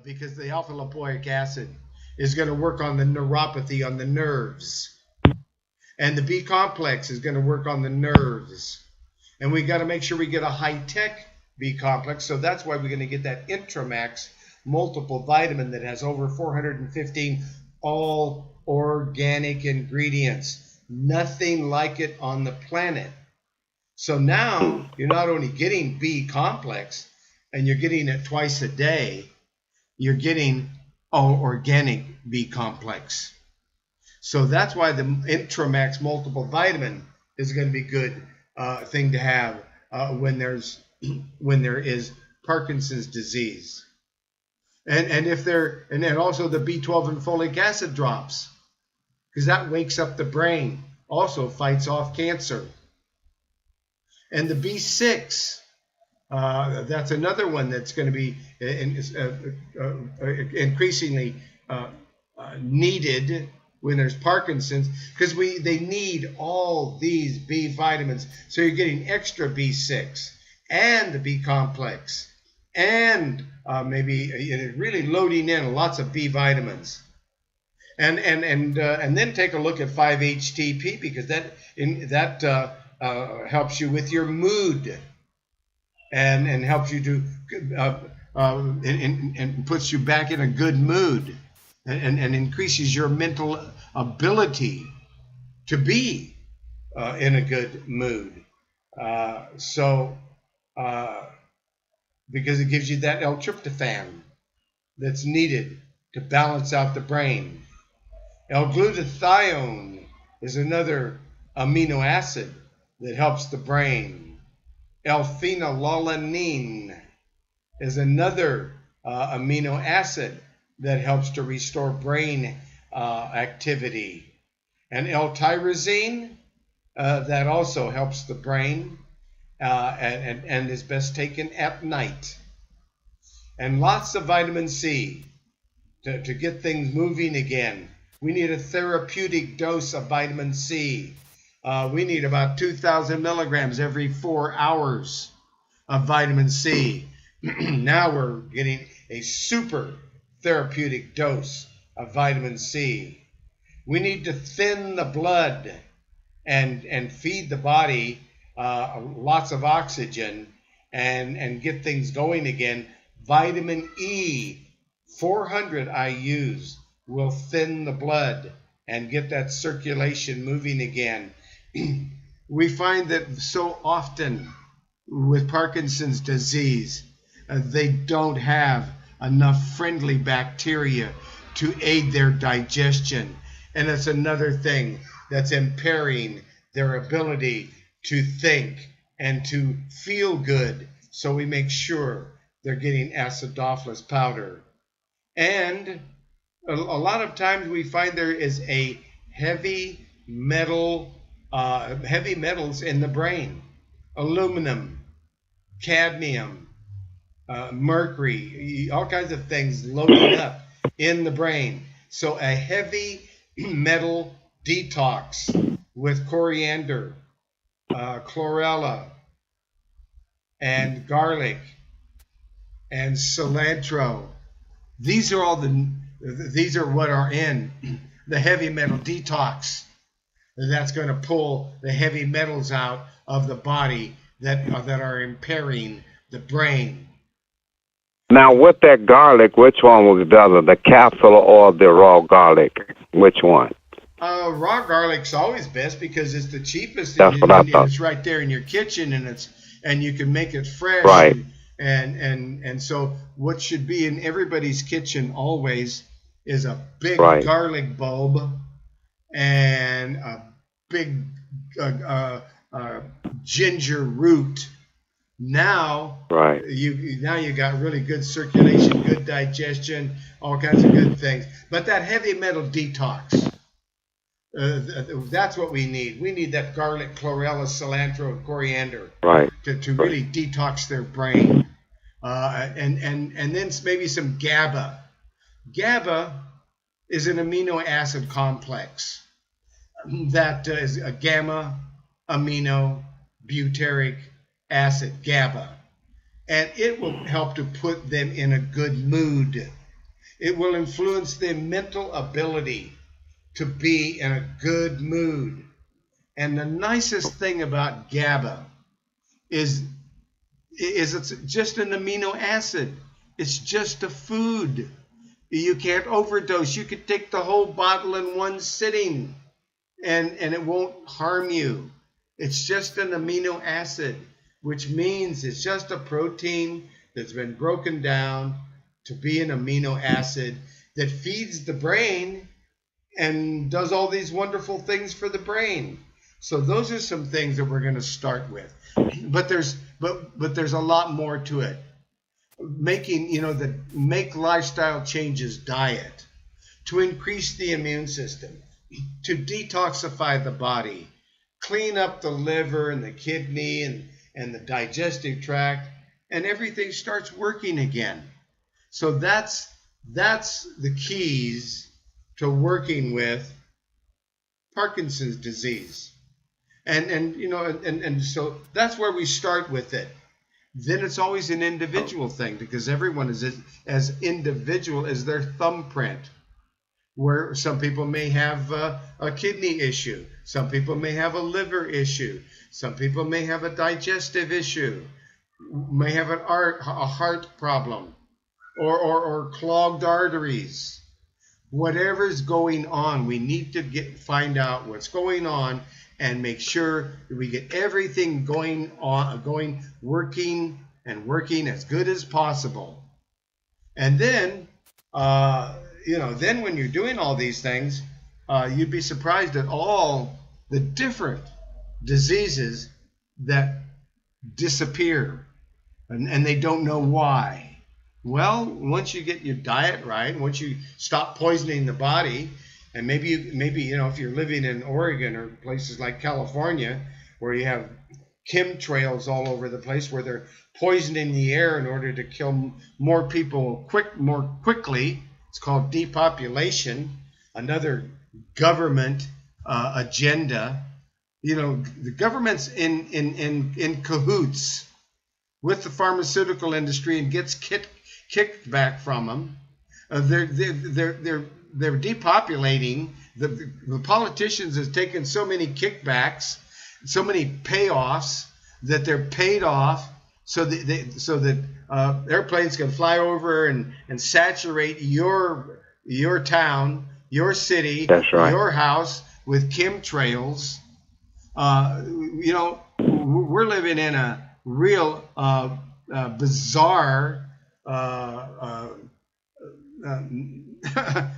because the alpha lipoic acid is going to work on the neuropathy, on the nerves. And the B complex is going to work on the nerves. And we got to make sure we get a high-tech B complex. So that's why we're going to get that Intramax multiple vitamin that has over 415 all organic ingredients. Nothing like it on the planet. So now you're not only getting B complex and you're getting it twice a day, you're getting all organic B complex. So that's why the Intramax multiple vitamin is going to be a good thing to have when there is Parkinson's disease. And then also the B12 and folic acid drops, because that wakes up the brain, also fights off cancer. And the B6, that's another one that's going to be increasingly needed when there's Parkinson's, because they need all these B vitamins. So you're getting extra B6 and the B complex and maybe really loading in lots of B vitamins. And then take a look at 5-HTP, because that helps you with your mood and helps you to and puts you back in a good mood and increases your mental ability to be in a good mood. Because it gives you that L-tryptophan that's needed to balance out the brain. L-glutathione is another amino acid that helps the brain. L-phenylalanine is another amino acid that helps to restore brain activity. And L-tyrosine, that also helps the brain and is best taken at night. And lots of vitamin C to get things moving again. We need a therapeutic dose of vitamin C. We need about 2,000 milligrams every 4 hours of vitamin C. Now we're getting a super therapeutic dose of vitamin C. We need to thin the blood and feed the body lots of oxygen and get things going again. Vitamin E, 400 IUs, will thin the blood and get that circulation moving again. We find that so often with Parkinson's disease, they don't have enough friendly bacteria to aid their digestion. And it's another thing that's impairing their ability to think and to feel good. So we make sure they're getting acidophilus powder. And a lot of times we find there is a heavy metals in the brain. Aluminum, cadmium, mercury, all kinds of things loading up in the brain. So a heavy metal detox with coriander, chlorella, and garlic, and cilantro. These are what are in the heavy metal detox. That's going to pull the heavy metals out of the body that are impairing the brain. Now, with that garlic, which one was better, the capsule or the raw garlic? Which one? Raw garlic's always best because it's the cheapest. That's what I thought. It's right there in your kitchen, and you can make it fresh. Right. And so what should be in everybody's kitchen always is a big garlic bulb and a big ginger root. Now, you got really good circulation, good digestion, all kinds of good things. But that heavy metal detox, that's what we need. We need that garlic, chlorella, cilantro, and coriander to really detox their brain. And then maybe some GABA. GABA is an amino acid complex that is a gamma amino butyric acid, GABA. And it will help to put them in a good mood It will influence the mental ability to be in a good mood. And the nicest thing about GABA is it's just an amino acid. It's just a food. You can't overdose. You could take the whole bottle in one sitting and it won't harm you. It's just an amino acid, which means it's just a protein that's been broken down to be an amino acid that feeds the brain and does all these wonderful things for the brain. So those are some things that we're going to start with. But there's a lot more to it. Make lifestyle changes, diet, to increase the immune system, to detoxify the body, clean up the liver and the kidney and the digestive tract, and everything starts working again. So that's the keys to working with Parkinson's disease. And so that's where we start with it. Then it's always an individual thing, because everyone is as individual as their thumbprint. Where some people may have a kidney issue, some people may have a liver issue, some people may have a digestive issue, may have a heart problem, or clogged arteries. Whatever's going on, we need to find out what's going on and make sure that we get everything working as good as possible. And then, then when you're doing all these things, you'd be surprised at all the different diseases that disappear, and they don't know why. Well, once you get your diet right, once you stop poisoning the body, and maybe if you're living in Oregon or places like California where you have chemtrails all over the place where they're poisoning the air in order to kill more people more quickly. It's called depopulation, another government agenda. The government's in cahoots with the pharmaceutical industry and gets kicked back from them. They're depopulating. The politicians have taken so many kickbacks, so many payoffs that they're paid off so that airplanes can fly over and saturate your town, your city, That's right, your house with chemtrails. We're living in a real bizarre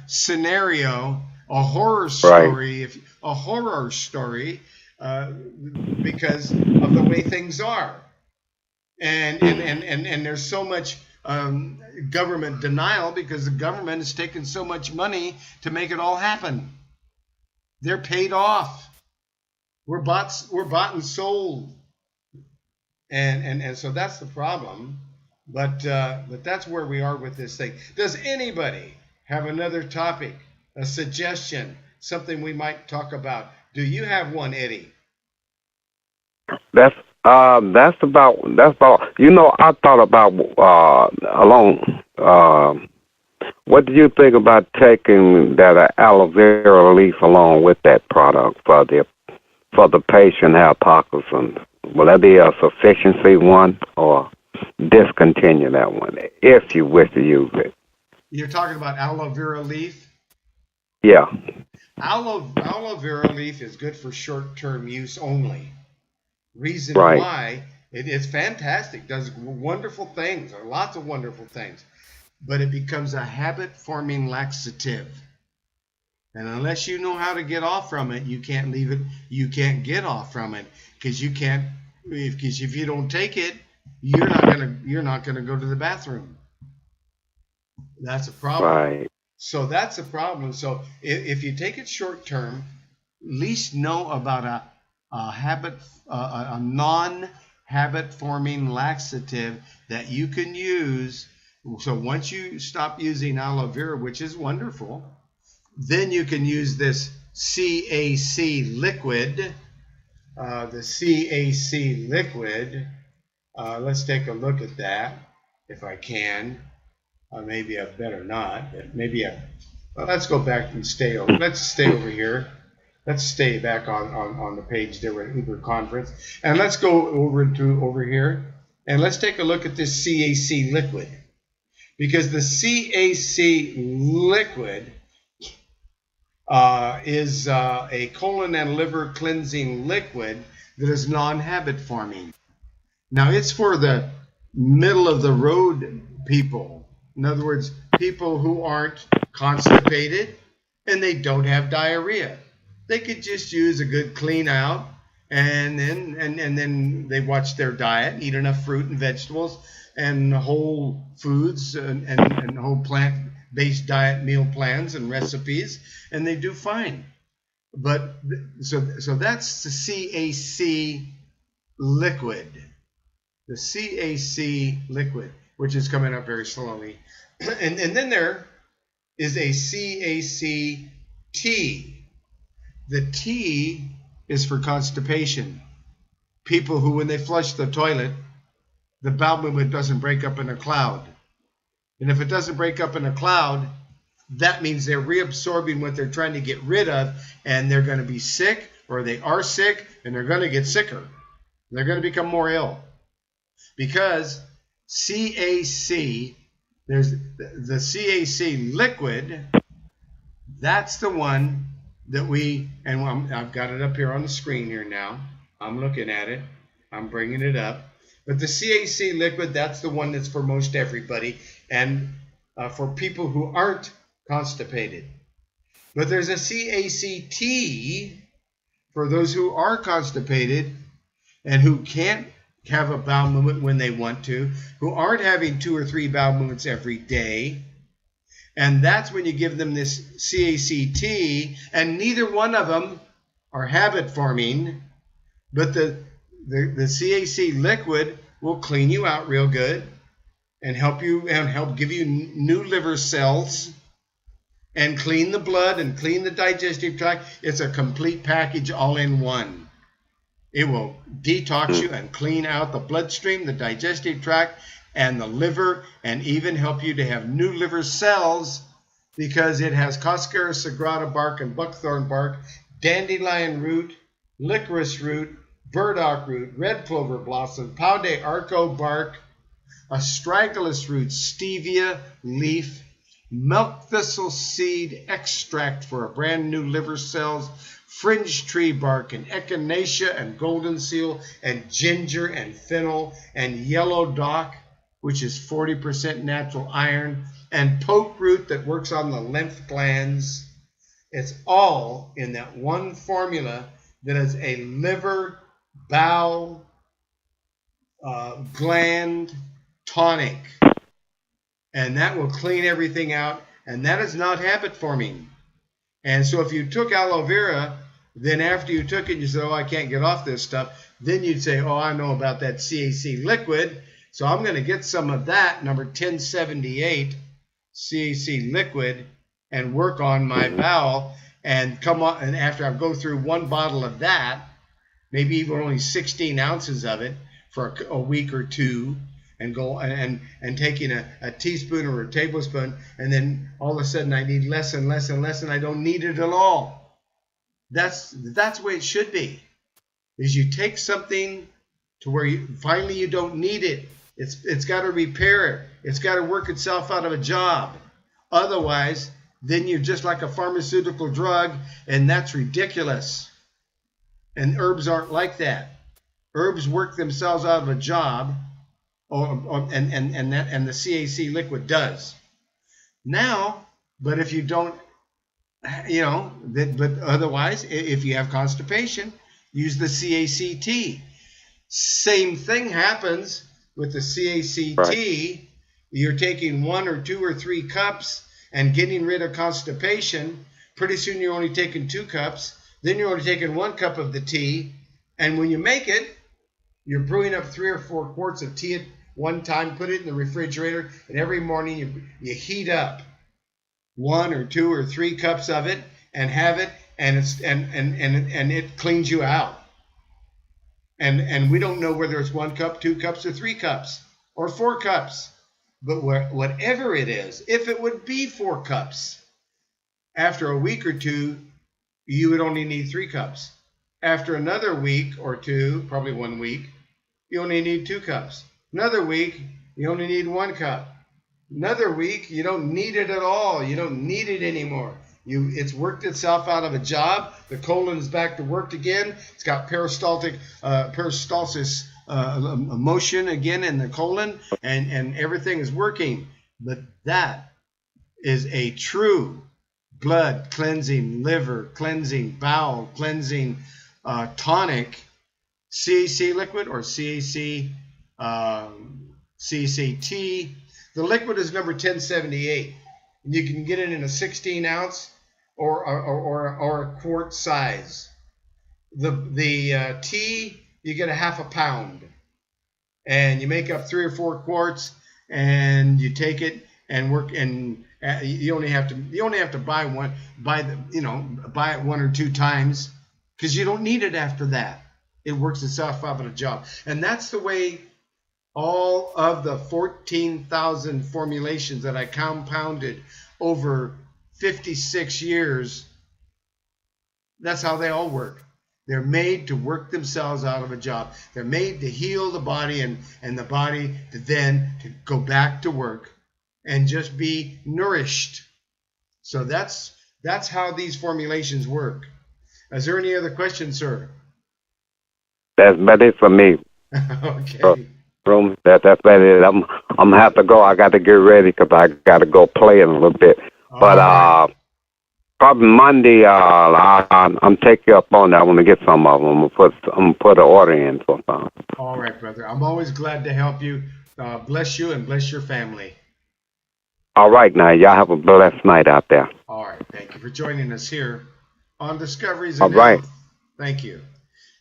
scenario, a horror story, right. Because of the way things are, and there's so much government denial because the government has taken so much money to make it all happen. They're paid off. We're bought and sold, and so that's the problem. But that's where we are with this thing. Does anybody have another topic, a suggestion, something we might talk about? Do you have one, Eddie? That's about. I thought about what do you think about taking that aloe vera leaf along with that product for the patient have Parkinson's? Will that be a sufficiency one, or discontinue that one if you wish to use it? You're talking about aloe vera leaf? Yeah. Aloe vera leaf is good for short-term use only. Reason Right. why, it's fantastic, does wonderful things, or lots of wonderful things, but it becomes a habit-forming laxative. And unless you know how to get off from it, you can't leave it. You can't get off from it because if you don't take it, you're not gonna go to the bathroom. That's a problem. Right. So that's a problem. So if you take it short term, at least know about a non-habit forming laxative that you can use. So once you stop using aloe vera, which is wonderful, then you can use this CAC liquid. The CAC liquid. Let's take a look at that if I can. Maybe I better not. Well, let's go back and stay over. Let's stay over here. Let's stay back on the page there with Uber conference. And let's go over here. And let's take a look at this CAC liquid. Because the CAC liquid is a colon and liver cleansing liquid that is non-habit forming. Now, it's for the middle of the road people. In other words, people who aren't constipated and they don't have diarrhea. They could just use a good clean out, and then they watch their diet, eat enough fruit and vegetables and whole foods and whole plant-based diet meal plans and recipes, and they do fine. But so that's the CAC liquid. The CAC liquid, which is coming up very slowly. And then there is a CAC tea. The tea is for constipation. People who, when they flush the toilet, the bowel movement doesn't break up in a cloud. And if it doesn't break up in a cloud, that means they're reabsorbing what they're trying to get rid of, and they're going to be sick, or they are sick, and they're going to get sicker. They're going to become more ill. Because CAC, there's the CAC liquid, that's the one that I've got it up here on the screen here now. I'm looking at it. I'm bringing it up. But the CAC liquid, that's the one that's for most everybody, and for people who aren't constipated. But there's a CAC tea for those who are constipated and who can't have a bowel movement when they want to, who aren't having 2 or 3 bowel movements every day. And that's when you give them this CAC tea, and neither one of them are habit forming, but the CAC liquid will clean you out real good and help give you new liver cells and clean the blood and clean the digestive tract. It's a complete package all in one. It will detox you and clean out the bloodstream, the digestive tract, and the liver, and even help you to have new liver cells, because it has Coscara sagrada bark and buckthorn bark, dandelion root, licorice root, burdock root, red clover blossom, pau de arco bark, astragalus root, stevia leaf, milk thistle seed extract for a brand new liver cells, fringe tree bark and echinacea and golden seal and ginger and fennel and yellow dock, which is 40% natural iron, and poke root that works on the lymph glands. It's all in that one formula that is a liver, bowel, gland tonic. And that will clean everything out, and that is not habit forming. And so if you took aloe vera, then after you took it, you said, oh, I can't get off this stuff. Then you'd say, oh, I know about that CAC liquid, so I'm going to get some of that, number 1078, CAC liquid, and work on my bowel, and come on. And after I go through one bottle of that, maybe even only 16 ounces of it for a week or two, and go and taking a teaspoon or a tablespoon, and then all of a sudden I need less and less and less, and I don't need it at all. That's the way it should be. Is you take something to where finally you don't need it. It's got to repair it. It's got to work itself out of a job. Otherwise, then you're just like a pharmaceutical drug, and that's ridiculous. And herbs aren't like that. Herbs work themselves out of a job, and the CAC liquid does. Now, but if you don't, but otherwise, if you have constipation, use the CAC tea. Same thing happens with the CAC tea. You're taking 1 or 2 or 3 cups and getting rid of constipation. Pretty soon you're only taking 2 cups. Then you're only taking 1 cup of the tea. And when you make it, you're brewing up 3 or 4 quarts of tea at one time, put it in the refrigerator, and every morning you heat up 1 or 2 or 3 cups of it and have it, and it cleans you out. And we don't know whether it's 1 cup, 2 cups, or 3 cups, or 4 cups. But whatever it is, if it would be 4 cups, after a week or two, you would only need 3 cups. After another week or two, probably 1 week, you only need 2 cups. Another week, you only need 1 cup. Another week, you don't need it at all. You don't need it anymore. It's worked itself out of a job. The colon is back to work again. It's got peristalsis motion again in the colon, and everything is working. But that is a true blood cleansing, liver cleansing, bowel cleansing tonic, CAC liquid or CAC CCT. The liquid is number 1078. You can get it in a 16 ounce or a quart size. The tea, you get a half a pound, and you make up 3 or 4 quarts, and you take it and work. And you only have to buy it 1 or 2 times, because you don't need it after that. It works itself out of a job, and that's the way all of the 14,000 formulations that I compounded over 56 years, that's how they all work. They're made to work themselves out of a job. They're made to heal the body, and the body to then to go back to work and just be nourished. So that's how these formulations work. Is there any other questions, sir? That's about it for me. Okay. That's about it. I'm gonna have to go. I got to get ready because I got to go play in a little bit. But probably Monday, I'm taking you up on that. I want to get some of them. I'm gonna put an order in for some. All right, brother. I'm always glad to help you. Bless you and bless your family. All right, now y'all have a blessed night out there. All right. Thank you for joining us here on Discoveries in Health. Right. Thank you.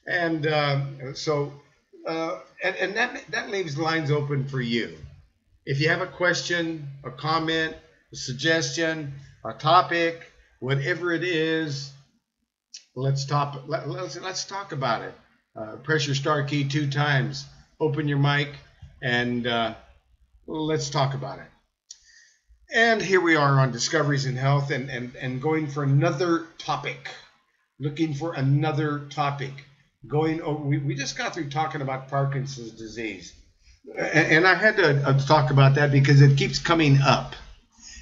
And and that leaves lines open for you. If you have a question, a comment, a suggestion, a topic, whatever it is, let's talk about it. Press your star key 2 times, open your mic, and let's talk about it. And here we are on Discoveries in Health, and going for another topic, looking for another topic. We just got through talking about Parkinson's disease, and I had to talk about that because it keeps coming up.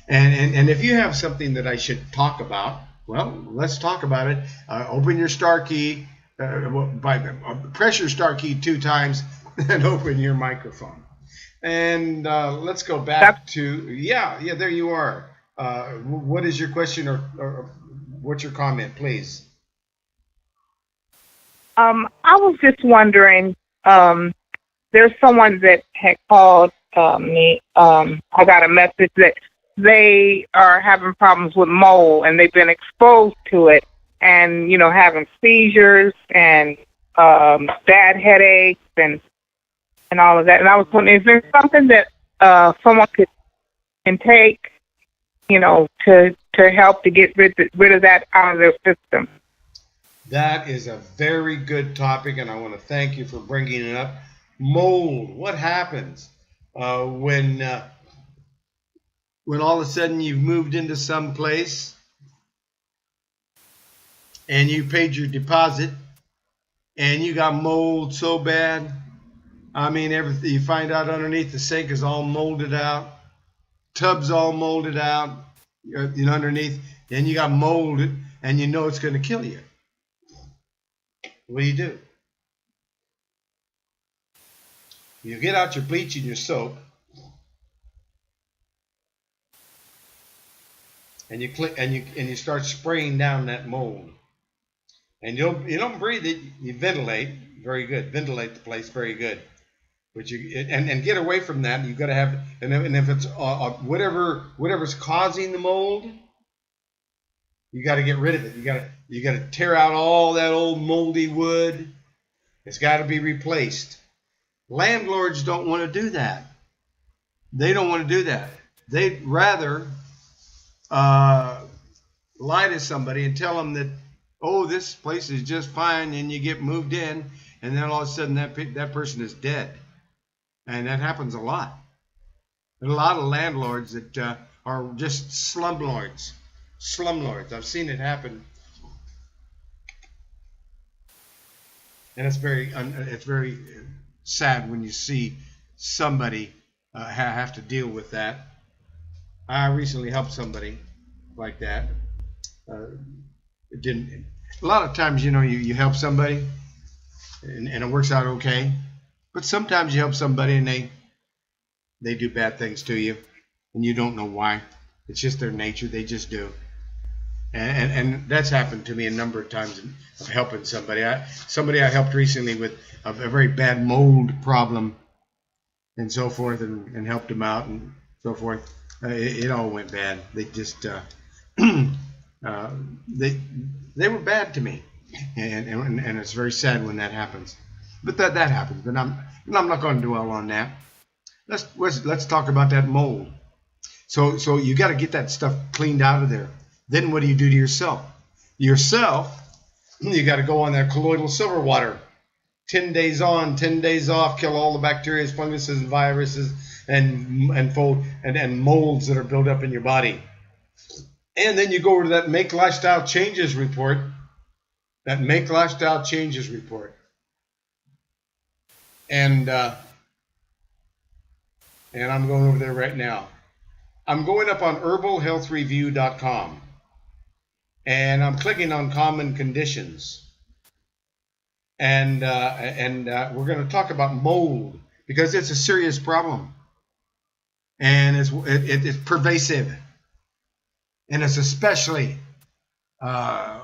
And if you have something that I should talk about, well, let's talk about it. Open your star key, press your star key 2 times, and open your microphone. And let's go back to there you are. What is your question or what's your comment, please? I was just wondering, there's someone that had called me. I got a message that they are having problems with mold, and they've been exposed to it, and, having seizures and bad headaches and all of that. And I was wondering, is there something that someone can take, to help to get rid of that out of their system? That is a very good topic, and I want to thank you for bringing it up. Mold. What happens when all of a sudden you've moved into some place and you paid your deposit and you got mold so bad? I mean, everything you find out underneath the sink is all molded out, tubs all molded out, underneath. Then you got molded, and it's going to kill you. What do? You get out your bleach and your soap, and you start spraying down that mold. And you don't breathe it. You ventilate. Very good. Ventilate the place. Very good. But and get away from that. You've got to have, and if it's whatever's causing the mold, you got to get rid of it. You got to tear out all that old moldy wood. It's got to be replaced. Landlords don't want to do that. They don't want to do that. They'd rather lie to somebody and tell them that, oh, this place is just fine, and you get moved in, and then all of a sudden that person is dead. And that happens a lot. And a lot of landlords that are just slumlords. Slumlords. I've seen it happen, and it's very sad when you see somebody have to deal with that. I recently helped somebody like that. It didn't. A lot of times, you help somebody, and it works out okay. But sometimes you help somebody and they do bad things to you, and you don't know why. It's just their nature. They just do. And that's happened to me a number of times of helping somebody. Somebody I helped recently with a very bad mold problem and so forth, and helped them out and so forth. It all went bad. They just they were bad to me, and it's very sad when that happens. But that happens. But I'm not going to dwell on that. Let's talk about that mold. So you got to get that stuff cleaned out of there. Then what do you do to yourself? You got to go on that colloidal silver water. 10 days on, 10 days off, kill all the bacteria, funguses, and viruses, and molds that are built up in your body. And then you go over to that Make Lifestyle Changes report. That Make Lifestyle Changes report. And I'm going over there right now. I'm going up on herbalhealthreview.com. And I'm clicking on common conditions. And we're going to talk about mold because it's a serious problem. And it's pervasive. And it's especially you're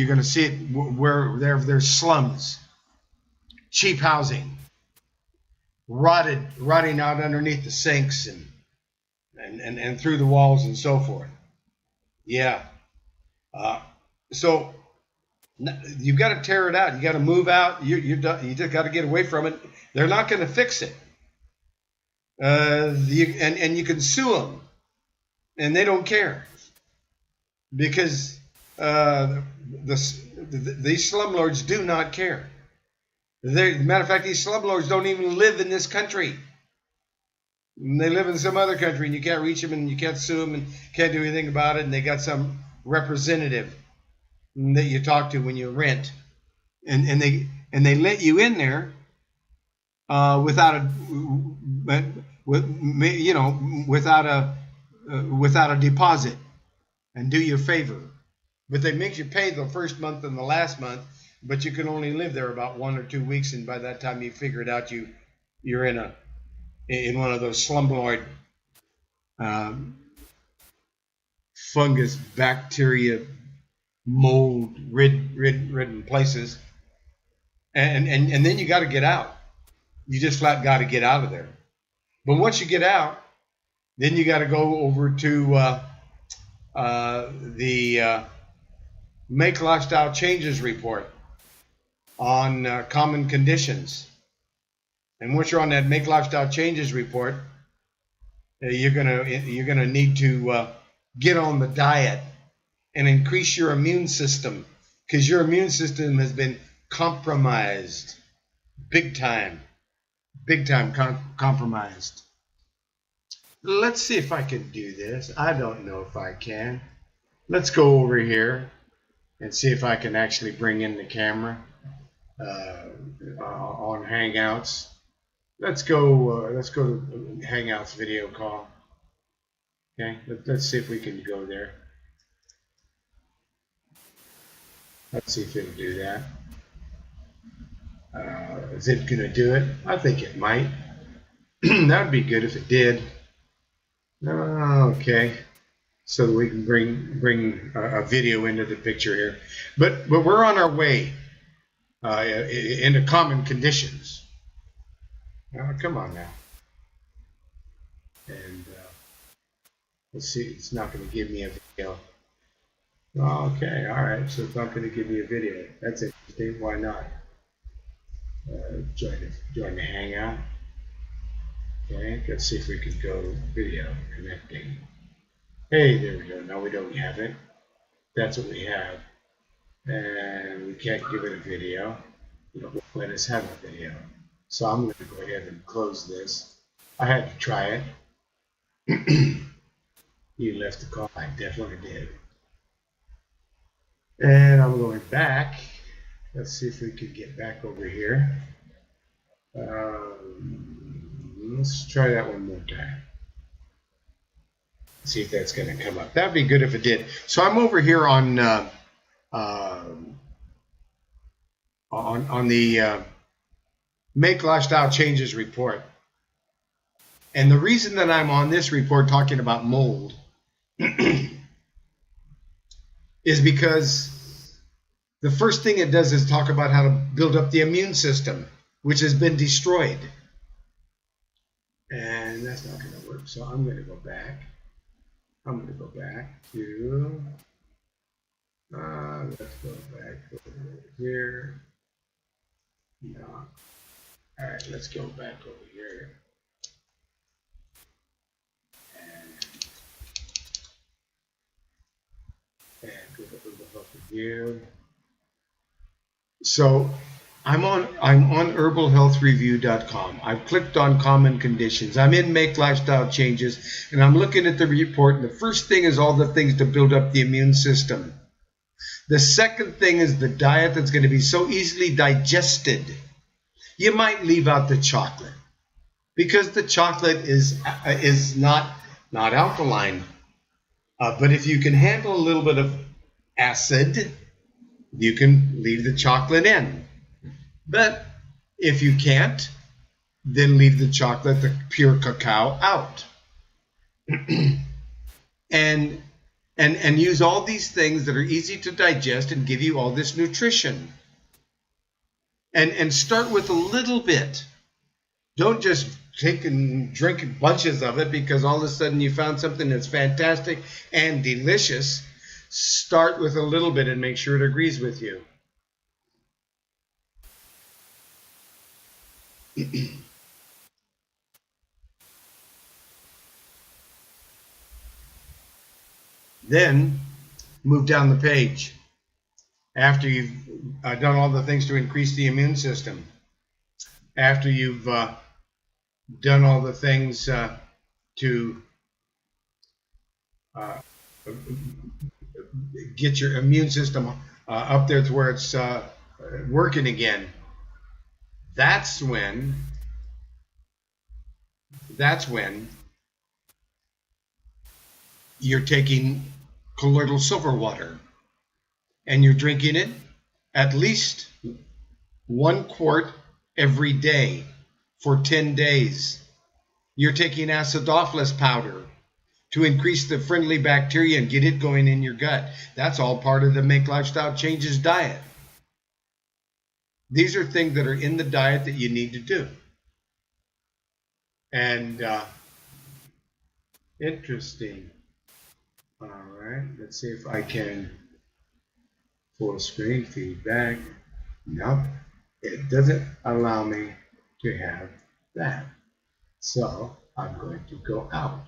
going to see it where there's slums, cheap housing, rotting out underneath the sinks and through the walls and so forth. Yeah. So you've got to tear it out. You got to move out. You just got to get away from it. They're not going to fix it. And you can sue them, and they don't care because these slumlords do not care. Matter of fact, these slumlords don't even live in this country. They live in some other country, and you can't reach them, and you can't sue them, and can't do anything about it. And they got some representative that you talk to when you rent, and they let you in there without a deposit and do you a favor. But they make you pay the first month and the last month, but you can only live there about 1 or 2 weeks, and by that time you figure it out, you're in one of those slumlord fungus, bacteria, mold ridden places, and then you got to get out. You just flat got to get out of there. But once you get out, then you got to go over to the Make Lifestyle Changes report on common conditions. And once you're on that Make Lifestyle Changes report, you're gonna need to get on the diet and increase your immune system, because your immune system has been compromised, big time compromised. Let's see if I can do this. I don't know if I can. Let's go over here and see if I can actually bring in the camera on Hangouts. Let's go to Hangouts video call. Okay, let's see if we can go there. Let's see if it'll do that. Is it going to do it? I think it might. That would be good if it did. Okay, so that we can bring a video into the picture here. But we're on our way into common conditions. Come on now. And let's see, it's not going to give me a video. Okay, all right, so it's not going to give me a video. That's interesting. Why not? Join the Hangout. Okay, let's see if we can go video connecting. Hey, there we go. No, we don't have it. That's what we have. And we can't give it a video. It won't let us have a video. So I'm going to go ahead and close this. I had to try it. You left the call. I definitely did. And I'm going back. Let's see if we can get back over here. Let's try that one more time. See if that's going to come up. That'd be good if it did. So I'm over here on the Make Lifestyle Changes report. And the reason that I'm on this report talking about mold is because the first thing it does is talk about how to build up the immune system, which has been destroyed. And that's not going to work. So I'm going to go back. I'm going to go back to, let's go back over here. No. All right, let's go back over here. And go to Herbal Health Review. So I'm on herbalhealthreview.com. I've clicked on common conditions. I'm in Make Lifestyle Changes, and I'm looking at the report. And the first thing is all the things to build up the immune system. The second thing is the diet that's going to be so easily digested. You might leave out the chocolate because the chocolate is not alkaline. But if you can handle a little bit of acid, you can leave the chocolate in. But if you can't, then leave the chocolate, the pure cacao, out. and use all these things that are easy to digest and give you all this nutrition. And start with a little bit. Don't just take and drink bunches of it because all of a sudden you found something that's fantastic and delicious. Start with a little bit and make sure it agrees with you. Then move down the page. After you've done all the things to increase the immune system, after you've done all the things to get your immune system up there to where it's working again, that's when you're taking colloidal silver water and you're drinking it at least 1 quart every day for 10 days. You're taking acidophilus powder to increase the friendly bacteria and get it going in your gut. That's all part of the Make Lifestyle Changes diet. These are things that are in the diet that you need to do. And interesting. All right, let's see if I can full screen feedback. Nope, it doesn't allow me to have that. So I'm going to go out.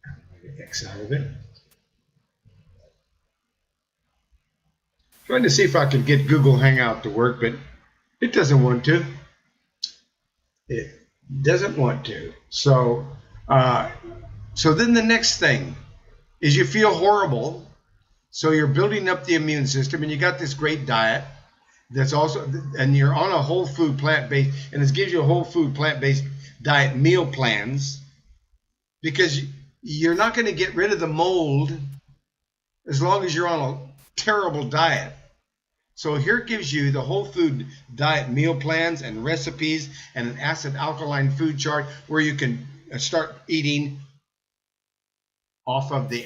I'm going to X out of it. Trying to see if I can get Google Hangout to work, but it doesn't want to. It doesn't want to. So then the next thing is you feel horrible. So you're building up the immune system, and you got this great diet that's also, and you're on a whole food plant-based, and it gives you a whole food plant-based diet meal plans, because you're not going to get rid of the mold as long as you're on a terrible diet. So here it gives you the whole food diet meal plans and recipes and an acid alkaline food chart where you can start eating off of the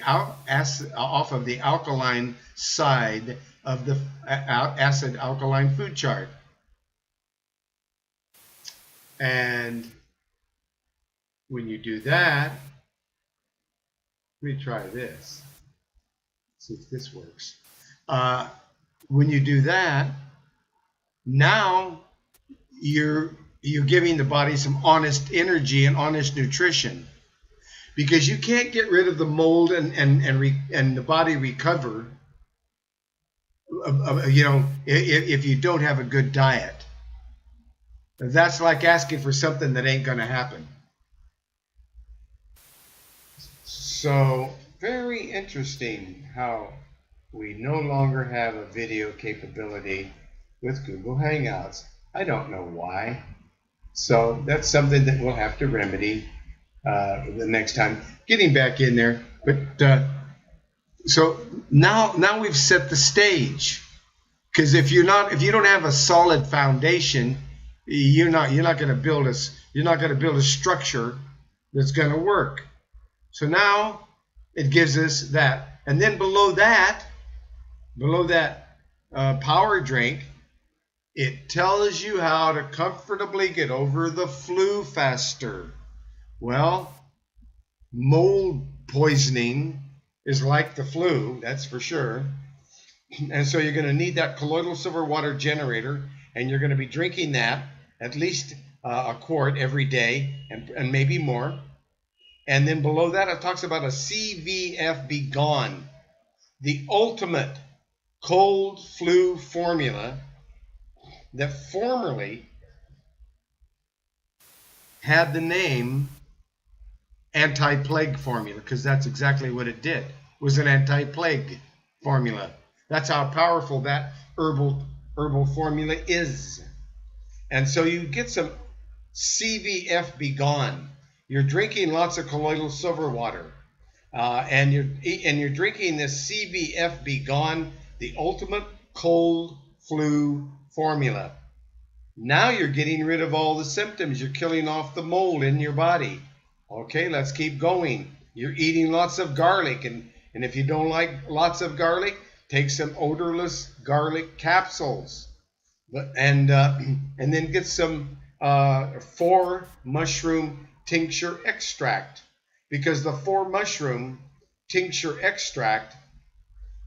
alkaline side of the acid alkaline food chart. And when you do that, let me try this. See if this works. When you do that, now you're giving the body some honest energy and honest nutrition, because you can't get rid of the mold and the body recover, if you don't have a good diet. That's like asking for something that ain't going to happen. So, very interesting how we no longer have a video capability with Google Hangouts. I don't know why. So that's something that we'll have to remedy the next time. Getting back in there, but so now we've set the stage. Because if you don't have a solid foundation, you're not going to build a structure that's going to work. So now it gives us that, and then below that power drink, it tells you how to comfortably get over the flu faster. Well, mold poisoning is like the flu, that's for sure. And so you're going to need that colloidal silver water generator, and you're going to be drinking that at least a quart every day, and maybe more. And then below that, it talks about a CVF Be Gone, the ultimate cold flu formula that formerly had the name anti-plague formula, because that's exactly what it did. It was an anti-plague formula. That's how powerful that herbal formula is. And so you get some CVF Be Gone. You're drinking lots of colloidal silver water, and you're drinking this CVF Be Gone, the ultimate cold flu formula. Now you're getting rid of all the symptoms. You're killing off the mold in your body. Okay, let's keep going. You're eating lots of garlic, and if you don't like lots of garlic, take some odorless garlic capsules, and then get some 4 mushroom tincture extract, because the 4 mushroom tincture extract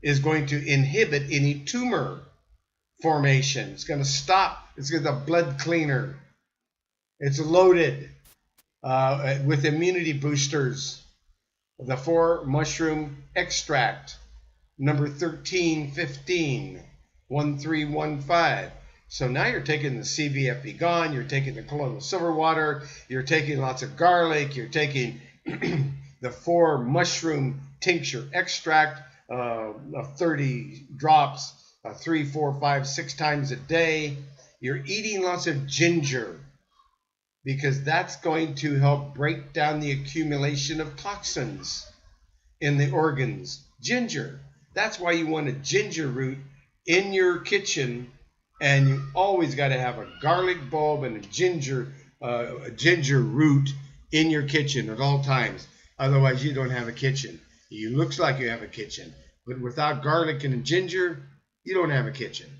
is going to inhibit any tumor formation. It's going to stop. It's a blood cleaner. It's loaded with immunity boosters. The 4 mushroom extract, number 1315, 1315. So now you're taking the CVF Be Gone, you're taking the colloidal silver water, you're taking lots of garlic, you're taking the 4 mushroom tincture extract, 30 drops, 3, 4, 5, 6 times a day. You're eating lots of ginger, because that's going to help break down the accumulation of toxins in the organs. Ginger. That's why you want a ginger root in your kitchen, and you always got to have a garlic bulb and a ginger root in your kitchen at all times. Otherwise, you don't have a kitchen. It looks like you have a kitchen, but without garlic and ginger, you don't have a kitchen.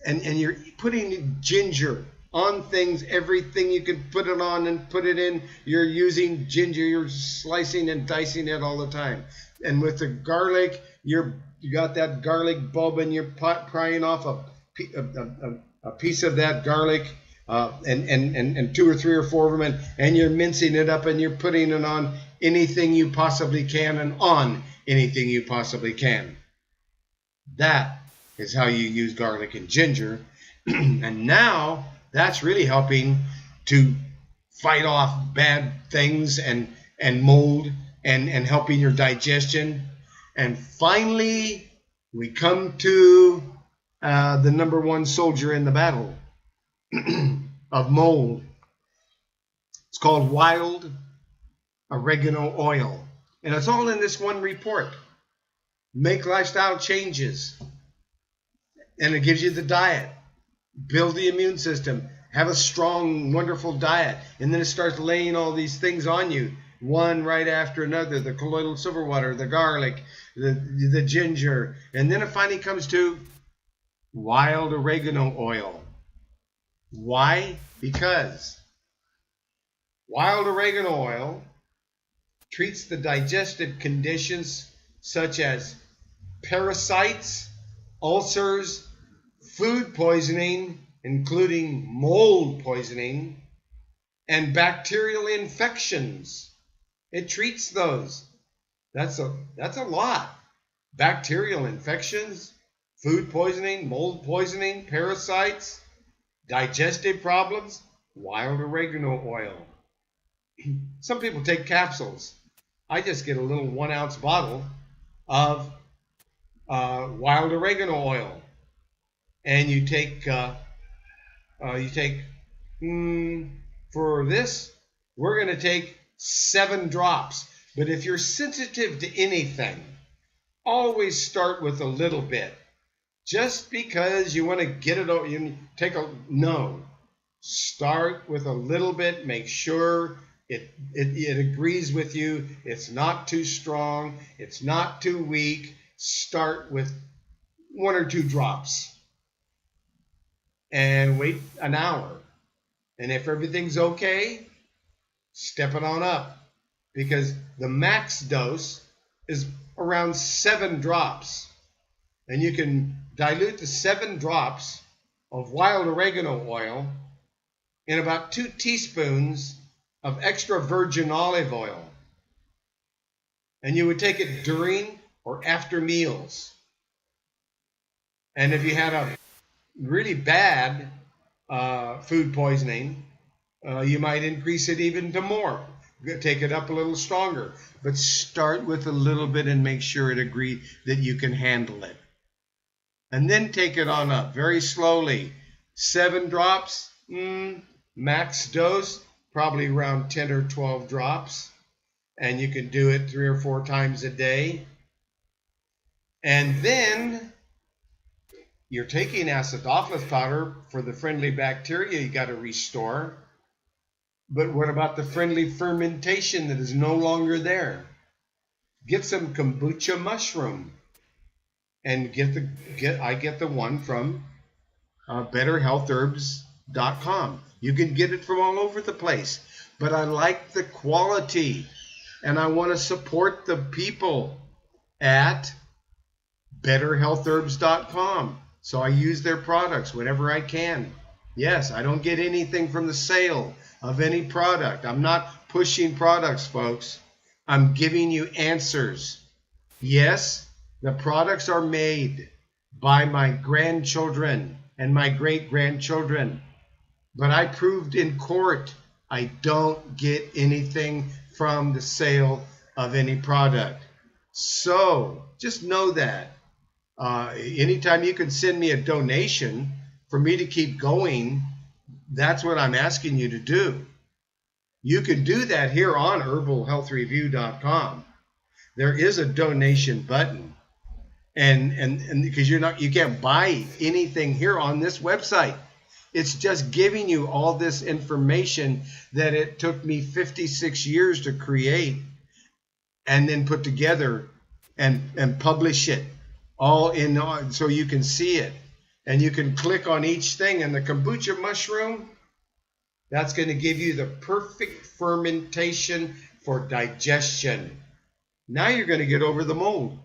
And you're putting ginger on things, everything you can put it on and put it in. You're using ginger, you're slicing and dicing it all the time. And with the garlic, you got that garlic bulb, and you're prying off a piece of that garlic, and 2 or 3 or 4 of them, and you're mincing it up, and you're putting it on anything you possibly can, and on anything you possibly can. That is how you use garlic and ginger. And now that's really helping to fight off bad things and mold, and helping your digestion. And finally, we come to the number 1 soldier in the battle of mold. It's called wild oregano oil. And it's all in this one report. Make lifestyle changes. And it gives you the diet. Build the immune system. Have a strong, wonderful diet. And then it starts laying all these things on you, one right after another. The colloidal silver water, the garlic, the ginger. And then it finally comes to wild oregano oil. Why? Because wild oregano oil treats the digestive conditions such as parasites, ulcers, food poisoning, including mold poisoning, and bacterial infections. It treats those. That's a lot. Bacterial infections, food poisoning, mold poisoning, parasites, digestive problems, wild oregano oil. Some people take capsules. I just get a little 1 ounce bottle of wild oregano oil, and you take for this, we're going to take 7 drops. But if you're sensitive to anything, always start with a little bit. Just because you want to get it over, no. Start with a little bit. Make sure it agrees with you. It's not too strong. It's not too weak. Start with 1 or 2 drops and wait an hour. And if everything's okay, step it on up, because the max dose is around 7 drops. And you can dilute the 7 drops of wild oregano oil in about 2 teaspoons of extra virgin olive oil. And you would take it during or after meals. And if you had a really bad food poisoning, you might increase it even to more. Take it up a little stronger. But start with a little bit and make sure it agrees that you can handle it. And then take it on up very slowly. 7 drops, max dose, probably around 10 or 12 drops. And you can do it 3 or 4 times a day. And then you're taking acidophilus powder for the friendly bacteria you got to restore. But what about the friendly fermentation that is no longer there? Get some kombucha mushroom. And I get the one from betterhealthherbs.com. You can get it from all over the place. But I like the quality, and I want to support the people at betterhealthherbs.com. So I use their products whenever I can. Yes, I don't get anything from the sale of any product. I'm not pushing products, folks. I'm giving you answers. Yes, the products are made by my grandchildren and my great-grandchildren. But I proved in court I don't get anything from the sale of any product. So just know that. Anytime you can send me a donation for me to keep going, that's what I'm asking you to do. You can do that here on herbalhealthreview.com. There is a donation button. And because you can't buy anything here on this website. It's just giving you all this information that it took me 56 years to create and then put together and publish it all in so you can see it. And you can click on each thing. And the kombucha mushroom, that's going to give you the perfect fermentation for digestion. Now you're going to get over the mold.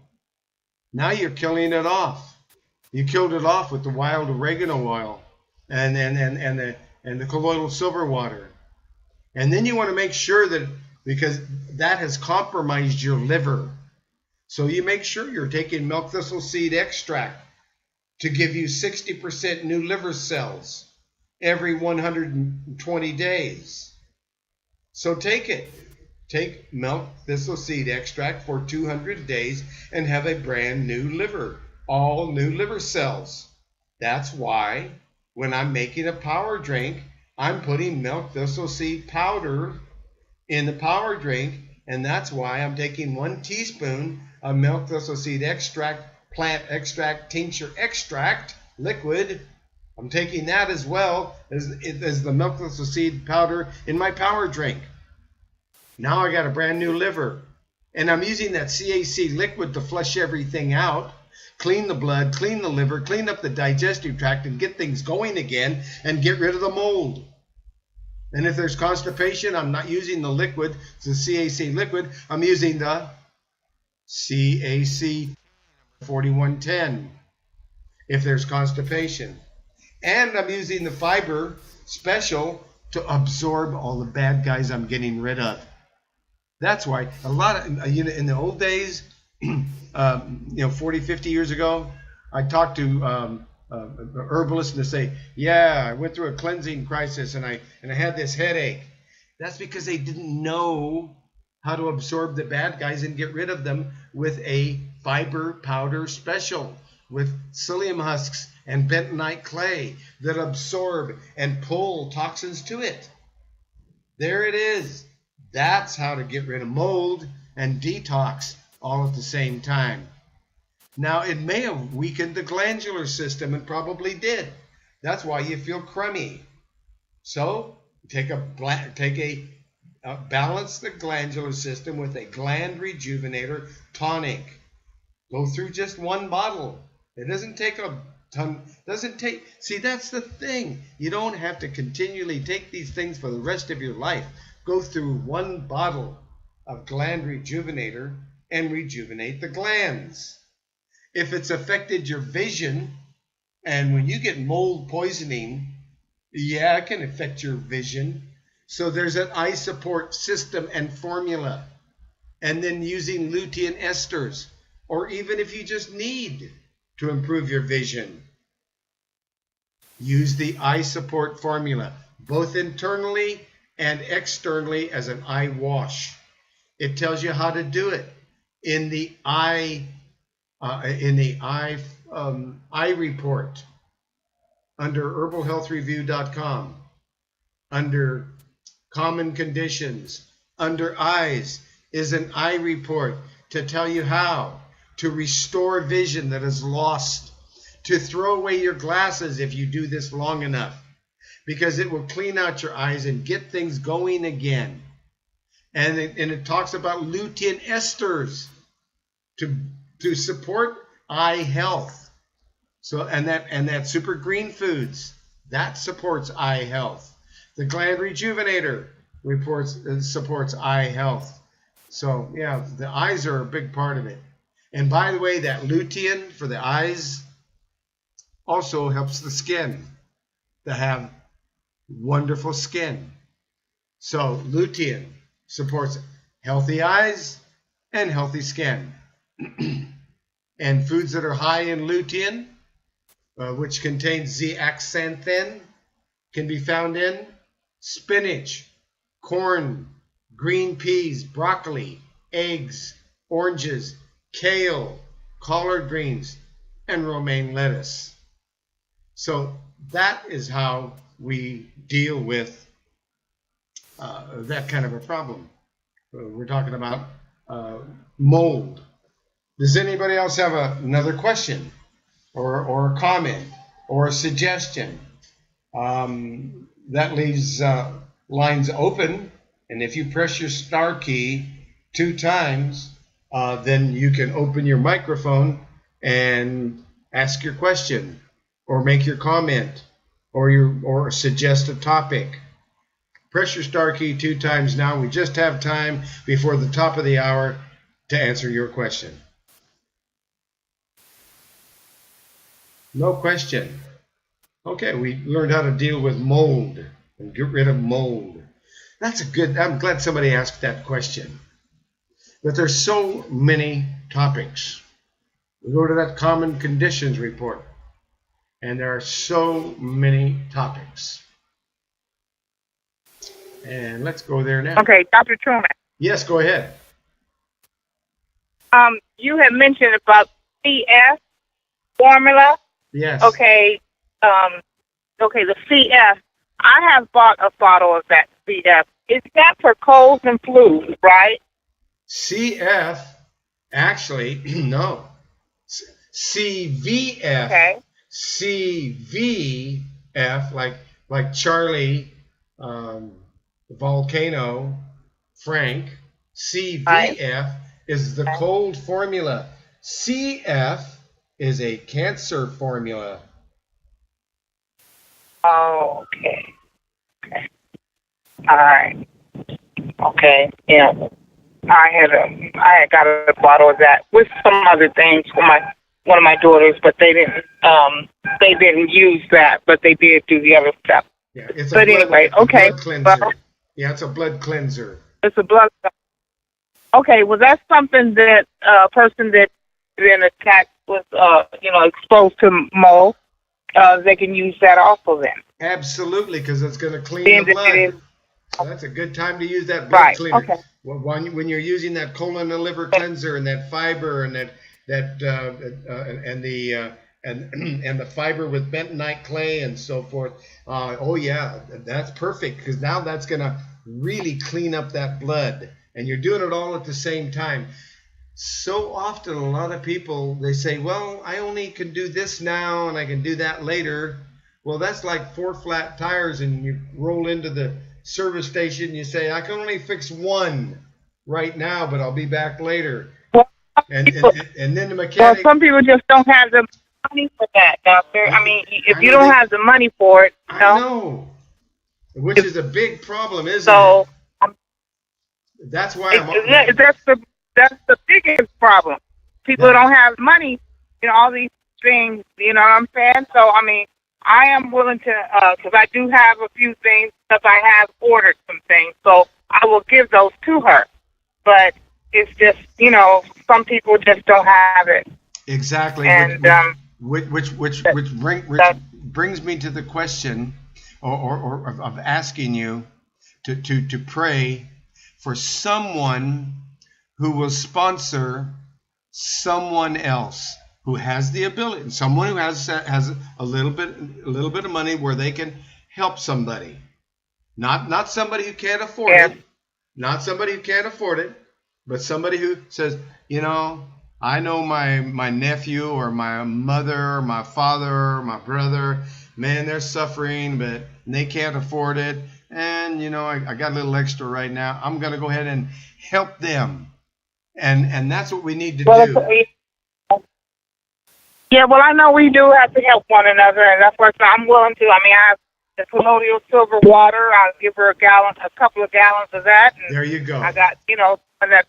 Now you're killing it off. You killed it off with the wild oregano oil and the colloidal silver water. And then you want to make sure that, because that has compromised your liver, so you make sure you're taking milk thistle seed extract to give you 60% new liver cells every 120 days. So take it. Take milk thistle seed extract for 200 days and have a brand new liver, all new liver cells. That's why when I'm making a power drink, I'm putting milk thistle seed powder in the power drink, and that's why I'm taking 1 teaspoon of milk thistle seed extract, plant extract, tincture extract, liquid. I'm taking that as well as the milk thistle seed powder in my power drink. Now I got a brand new liver, and I'm using that CAC liquid to flush everything out, clean the blood, clean the liver, clean up the digestive tract, and get things going again and get rid of the mold. And if there's constipation, I'm not using the liquid, the CAC liquid, I'm using the CAC 4110 if there's constipation. And I'm using the fiber special to absorb all the bad guys I'm getting rid of. That's why a lot of, in the old days, 40, 50 years ago, I talk to herbalists and they say, yeah, I went through a cleansing crisis and I had this headache. That's because they didn't know how to absorb the bad guys and get rid of them with a fiber powder special with psyllium husks and bentonite clay that absorb and pull toxins to it. There it is. That's how to get rid of mold and detox all at the same time. Now, it may have weakened the glandular system and probably did. That's why you feel crummy. So balance the glandular system with a gland rejuvenator tonic. Go through just one bottle. It doesn't take a ton. See, that's the thing. You don't have to continually take these things for the rest of your life. Go through one bottle of gland rejuvenator and rejuvenate the glands. If it's affected your vision, and when you get mold poisoning, yeah, it can affect your vision. So there's an eye support system and formula. And then using lutein esters, or even if you just need to improve your vision, use the eye support formula, both internally and externally as an eye wash. It tells you how to do it in the eye report under herbalhealthreview.com, under common conditions, under eyes is an eye report to tell you how to restore vision that is lost, to throw away your glasses if you do this long enough, because it will clean out your eyes and get things going again. And it talks about lutein esters to support eye health. So and that super green foods that supports eye health. The gland rejuvenator supports eye health. So yeah, the eyes are a big part of it. And by the way, that lutein for the eyes also helps the skin to have wonderful skin. So lutein supports healthy eyes and healthy skin. And foods that are high in lutein, which contains zeaxanthin, can be found in spinach, corn, green peas, broccoli, eggs, oranges, kale, collard greens, and romaine lettuce. So that is how we deal with that kind of a problem. We're talking about mold. Does anybody else have another question or a comment or a suggestion? That leaves lines open, and if you press your star key 2 times, then you can open your microphone and ask your question or make your comment or suggest a topic. Press your star key 2 times now. We just have time before the top of the hour to answer your question. No question. Okay, we learned how to deal with mold and get rid of mold. I'm glad somebody asked that question. But there's so many topics. We go to that common conditions report, and there are so many topics. And let's go there now. Okay, Dr. Truman. Yes, go ahead. You had mentioned about CF formula. Yes. Okay. The CF. I have bought a bottle of that CF. Is that for colds and flus, right? CF, actually, no. CVF. Okay. CVF, like Charlie, Volcano, Frank. CVF is the cold formula. CF is a cancer formula. Oh, okay. All right. Okay. Yeah. I had got a bottle of that with some other things for one of my daughters, but they didn't use that, but they did do the other stuff. Yeah, it's a blood cleanser. Well, yeah, it's a blood cleanser. It's a blood. Okay, well, that's something that a person that's been attacked was, exposed to mold, they can use that also then. Absolutely, because it's going to clean Then the blood. it is, So that's a good time to use that blood right, cleaner. okay. When you're using that colon and liver cleanser and that fiber and and the fiber with bentonite clay and so forth. Oh yeah, that's perfect, because now that's going to really clean up that blood, and you're doing it all at the same time. So often, a lot of people, they say, well, I only can do this now and I can do that later. Well, that's like 4 flat tires, and you roll into the service station, you say, I can only fix one right now, but I'll be back later. Well, And then the well, mechanic. some people just don't have the money for that, doctor. I mean, if you don't have the money for it, I know, which is a big problem, isn't so it? That's why that's the biggest problem. People don't have money, all these things, you know what I'm saying? So, I mean, I am willing to, because I do have a few things, because I have ordered some things, so I will give those to her. But it's just, some people just don't have it. Exactly. And, which brings me to the question, or of asking you to pray for someone who will sponsor someone else who has the ability, someone who has a little bit of money where they can help somebody, not somebody who can't afford it, not somebody who can't afford it, but somebody who says, I know my nephew or my mother or my father or my brother, man, they're suffering, but they can't afford it. And, I got a little extra right now. I'm going to go ahead and help them. And that's what we need to do. Yeah, well, I know we do have to help one another, and that's what I'm willing to. I mean, I have the colloidal silver water. I'll give her a couple of gallons of that. And there you go. I got, that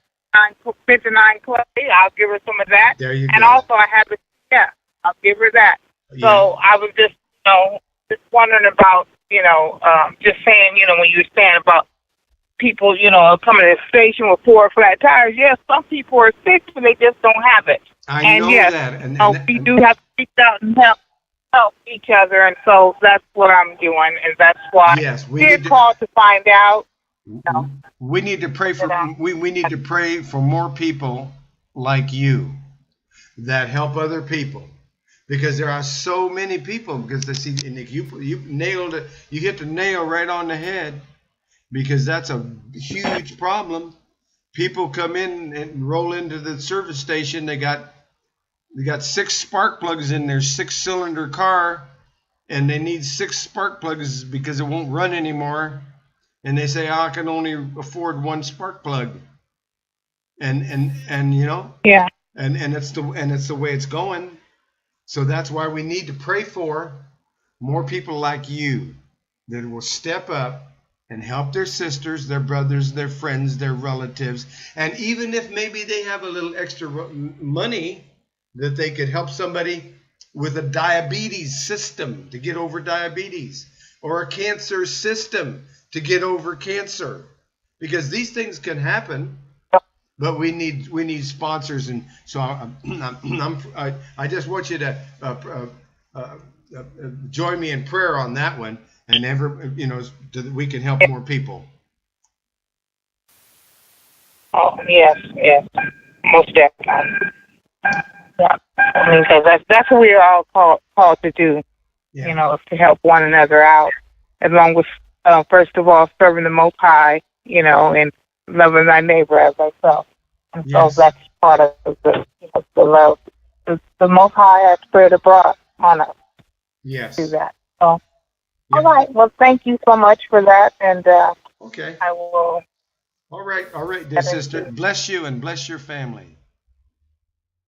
59 clay. I'll give her some of that. There you go. And also I have I'll give her that. Yeah. So I was just, just wondering about, just saying, when you were saying about people, coming to the station with 4 flat tires. Yes, some people are sick, but they just don't have it. I know that. And we do have to reach out and help each other, and so that's what I'm doing, and that's why we did call to find out. We need to pray for we need to pray for more people like you that help other people, because there are so many people. Because they see, and if you nailed it, you hit the nail right on the head, because that's a huge problem. People come in and roll into the service station. They got 6 spark plugs in their 6-cylinder car, and they need 6 spark plugs because it won't run anymore. And they say, I can only afford 1 spark plug. And yeah. And it's the way it's going. So that's why we need to pray for more people like you that will step up and help their sisters, their brothers, their friends, their relatives. And even if maybe they have a little extra money, that they could help somebody with a diabetes system to get over diabetes, or a cancer system to get over cancer, because these things can happen, but we need sponsors. And so I just want you to join me in prayer on that one, and so that we can help more people. Oh yes, most definitely. Yeah, I mean, because that's what we're all called to do. Yeah. Is to help one another out, along with first of all serving the Most High, and loving thy neighbor as thyself. And so that's part of the love the Most High has spread abroad on us. Yes. Do that. So, all right. Well, thank you so much for that, and okay, I will. All right, dear sister. Bless you and bless your family.